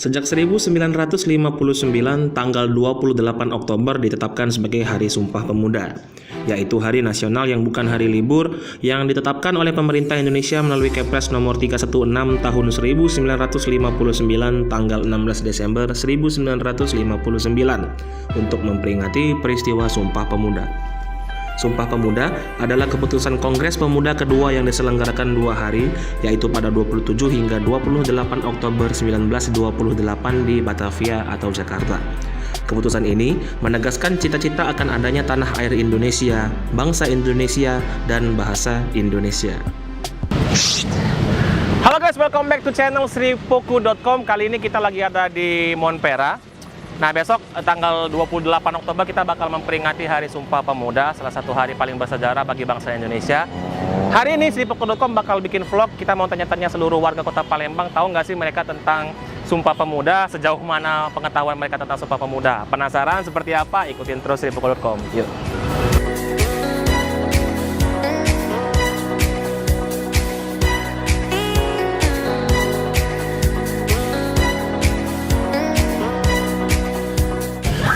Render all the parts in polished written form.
Sejak 1959, tanggal 28 Oktober ditetapkan sebagai Hari Sumpah Pemuda, yaitu hari nasional yang bukan hari libur yang ditetapkan oleh pemerintah Indonesia melalui Kepres nomor 316 tahun 1959 tanggal 16 Desember 1959 untuk memperingati peristiwa Sumpah Pemuda. Sumpah Pemuda adalah keputusan Kongres Pemuda kedua yang diselenggarakan 2 hari, yaitu pada 27 hingga 28 Oktober 1928 di Batavia atau Jakarta. Keputusan ini menegaskan cita-cita akan adanya tanah air Indonesia, bangsa Indonesia, dan bahasa Indonesia. Halo guys, welcome back to channel sripoku.com. Kali ini kita lagi ada di Monpera. Nah, besok tanggal 28 Oktober kita bakal memperingati Hari Sumpah Pemuda, salah satu hari paling bersejarah bagi bangsa Indonesia. Hari ini sripoku.com bakal bikin vlog. Kita mau tanya-tanya seluruh warga kota Palembang, tahu nggak sih mereka tentang Sumpah Pemuda, sejauh mana pengetahuan mereka tentang Sumpah Pemuda. Penasaran seperti apa? Ikutin terus sripoku.com. Yuk.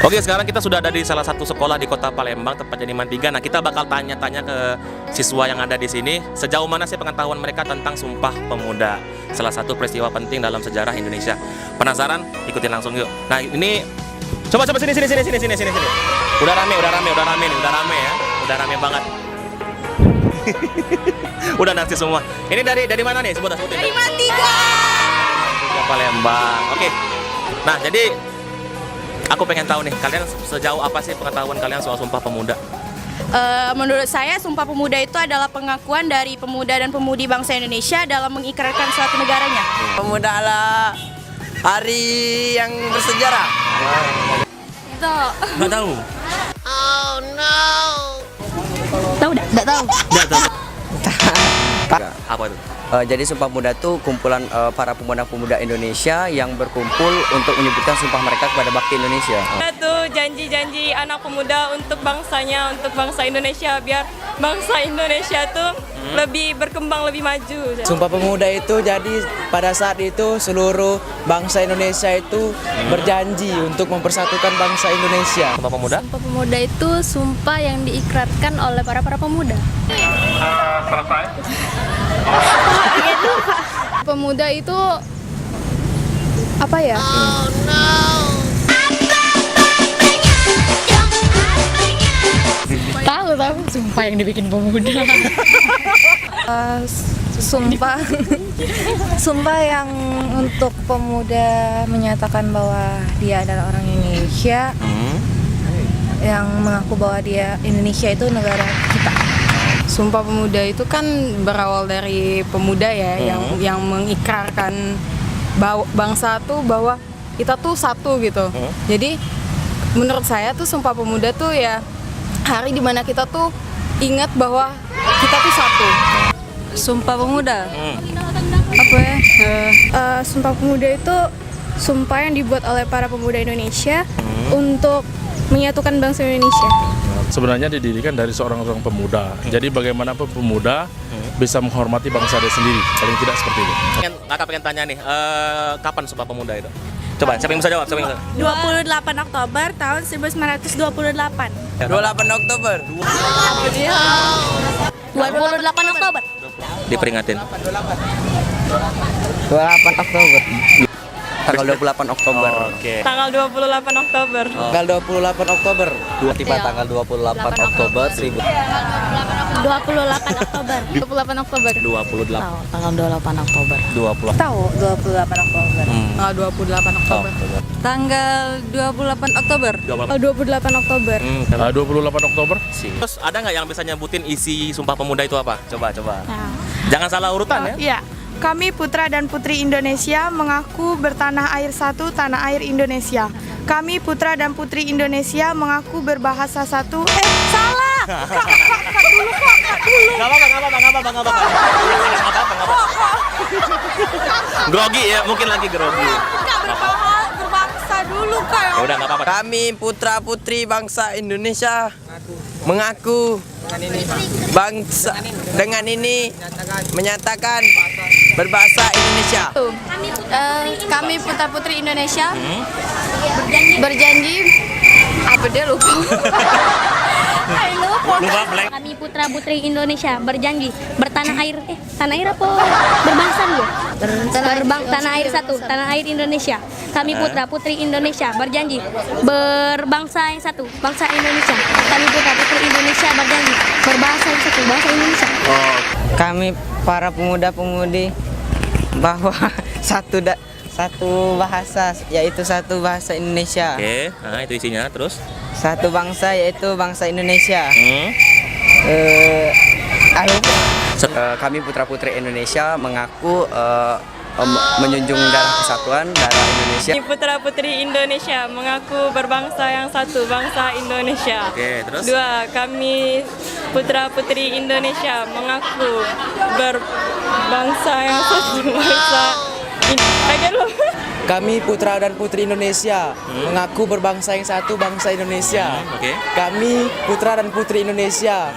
Oke, sekarang kita sudah ada di salah satu sekolah di kota Palembang, tepatnya di Mantiga. Nah, kita bakal tanya-tanya ke siswa yang ada di sini, sejauh mana sih pengetahuan mereka tentang Sumpah Pemuda, salah satu peristiwa penting dalam sejarah Indonesia. Penasaran? Ikutin langsung yuk. Nah, ini coba sini. Udah rame nih, udah rame banget. Udah narsis semua. Ini dari mana nih? Sebutin. Dari Mantiga. Mantiga Palembang. Oke. Nah, jadi aku pengen tahu nih, kalian sejauh apa sih pengetahuan kalian soal Sumpah Pemuda? Menurut saya, Sumpah Pemuda itu adalah pengakuan dari pemuda dan pemudi bangsa Indonesia dalam mengikrarkan suatu negaranya. Pemuda adalah hari yang bersejarah. Itu. Nggak tahu. Oh no. Tahu dah? Nggak tahu. Apa itu? Jadi Sumpah Pemuda itu kumpulan para pemuda-pemuda Indonesia yang berkumpul untuk menyebutkan sumpah mereka kepada bakti Indonesia. Itu janji-janji anak pemuda untuk bangsanya, untuk bangsa Indonesia, biar bangsa Indonesia tuh lebih berkembang, lebih maju. Sumpah Pemuda itu jadi pada saat itu seluruh bangsa Indonesia itu berjanji untuk mempersatukan bangsa Indonesia. Sumpah Pemuda? Sumpah Pemuda itu sumpah yang diikrarkan oleh para pemuda. Selesai. Pemuda itu apa ya? Oh no. Tahu sumpah yang dibikin pemuda. Sumpah yang untuk pemuda menyatakan bahwa dia adalah orang Indonesia, yang mengaku bahwa dia Indonesia itu negara kita. Sumpah Pemuda itu kan berawal dari pemuda ya, yang mengikrarkan bangsa tuh bahwa kita tuh satu gitu. Jadi menurut saya tuh Sumpah Pemuda tuh ya hari dimana kita tuh ingat bahwa kita tuh satu. Sumpah Pemuda. Apa ya? Sumpah Pemuda itu sumpah yang dibuat oleh para pemuda Indonesia untuk menyatukan bangsa Indonesia. Sebenarnya didirikan dari seorang pemuda. Jadi bagaimanapun pemuda bisa menghormati bangsa dia sendiri, paling tidak seperti itu. Kakak pengen tanya nih, kapan Sumpah Pemuda itu? Coba, siapa yang bisa jawab? 28 Oktober tahun 1928. 28 Oktober. 28 Oktober. Diperingatin. 28 Oktober. Tanggal 28 Oktober. Oke. Tanggal 28 Oktober. Tanggal 28 Oktober. Tiba tanggal 28 Oktober 28 Oktober. 28 Oktober. 28. Tanggal 28 Oktober. 20. Tahu 28 Oktober. Tanggal 28 Oktober. Tanggal 28 Oktober. 28 Oktober. 28 Oktober. Terus ada nggak yang bisa nyebutin isi Sumpah Pemuda itu apa? Coba. Jangan salah urutan ya. Iya, kami putra dan putri Indonesia mengaku bertanah air satu, tanah air Indonesia. Kami putra dan putri Indonesia mengaku berbahasa satu. Salah. Kak dulu. Nggak apa-apa. Grogi ya, mungkin lagi grogi. Berbangsa dulu, Kak. Ya udah nggak apa-apa. Kami putra-putri bangsa Indonesia mengaku bangsa dengan ini menyatakan berbahasa Indonesia. Kami putra-putri Indonesia berjanji apa dia lupa. Kami putra-putri Indonesia berjanji bertanah air tanah air apa? Berbangsa dia. Tanah air satu, tanah air Indonesia. Kami putra-putri Indonesia berjanji berbangsa yang satu, bangsa Indonesia. Kami putra-putri Indonesia berjanji berbahasa yang satu, bahasa Indonesia. Kami para pemuda-pemudi bahwa satu bahasa, yaitu satu bahasa Indonesia. Oke, nah itu isinya terus. Satu bangsa, yaitu bangsa Indonesia. Kami putra-putri Indonesia mengaku menjunjung darah kesatuan darah Indonesia. Kami putra-putri Indonesia mengaku berbangsa yang satu, bangsa Indonesia. Oke, terus. 2. Kami putra-putri Indonesia mengaku berbangsa yang satu, bangsa Kami putra dan putri Indonesia mengaku berbangsa yang satu, bangsa Indonesia. Kami putra dan putri Indonesia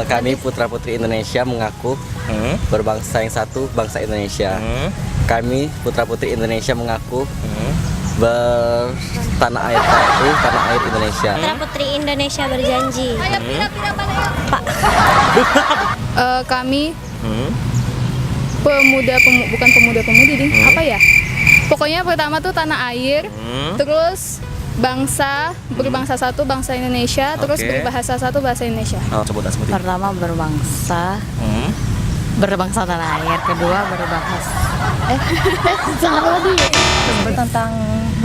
Kami putra-putri Indonesia mengaku berbangsa yang satu, bangsa Indonesia. Kami putra-putri Indonesia mengaku bertanah air satu, tanah air Indonesia. Putra-putri Indonesia berjanji. Pak. Kami bukan pemuda-pemudi nih, apa ya? Pokoknya pertama tuh tanah air, terus bangsa, berbangsa satu, bangsa Indonesia, terus berbahasa satu, bahasa Indonesia. Sebutan. Pertama berbangsa, berbangsa tanah air. Kedua berbahasa. Tentang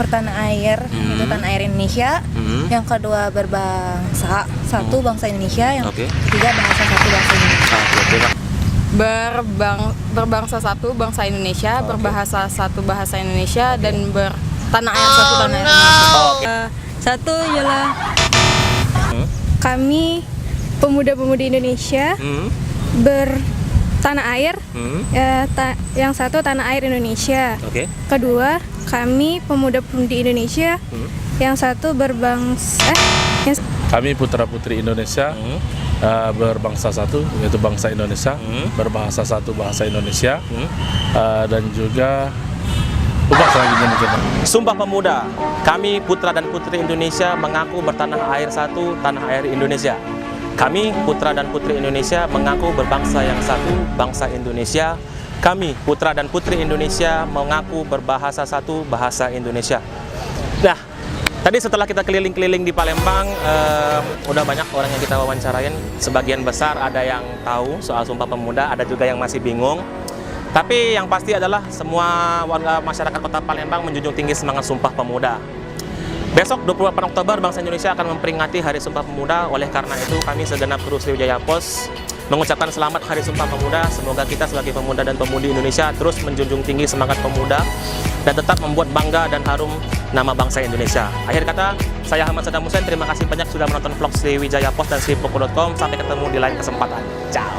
bertanah air, itu tanah air Indonesia. Yang kedua berbangsa satu, bangsa Indonesia. Yang ketiga bahasa satu, bahasa Indonesia. Berbangsa satu, bangsa Indonesia, berbahasa satu, bahasa Indonesia, dan bertanah air satu, tanah air Indonesia. Satu ialah Kami pemuda-pemudi Indonesia bertanah air. Yang satu tanah air Indonesia. Kedua, kami pemuda-pemudi Indonesia. Yang satu berbangsa. Kami putra-putri Indonesia berbangsa satu, yaitu bangsa Indonesia, berbahasa satu, bahasa Indonesia, dan juga selanjutnya mungkin. Sumpah Pemuda. Kami putra dan putri Indonesia mengaku bertanah air satu, tanah air Indonesia. Kami putra dan putri Indonesia mengaku berbangsa yang satu, bangsa Indonesia. Kami putra dan putri Indonesia mengaku berbahasa satu, bahasa Indonesia. Nah, tadi setelah kita keliling-keliling di Palembang, udah banyak orang yang kita wawancarain. Sebagian besar ada yang tahu soal Sumpah Pemuda, ada juga yang masih bingung. Tapi yang pasti adalah semua warga masyarakat Kota Palembang menjunjung tinggi semangat Sumpah Pemuda. Besok 28 Oktober bangsa Indonesia akan memperingati Hari Sumpah Pemuda. Oleh karena itu kami segenap kru Sriwijaya Pos mengucapkan selamat Hari Sumpah Pemuda. Semoga kita sebagai pemuda dan pemudi Indonesia terus menjunjung tinggi semangat pemuda dan tetap membuat bangga dan harum nama bangsa Indonesia. Akhir kata, saya Ahmad Saddam Hussein. Terima kasih banyak sudah menonton vlog Sriwijaya Pos dan sripoku.com. Sampai ketemu di lain kesempatan. Ciao.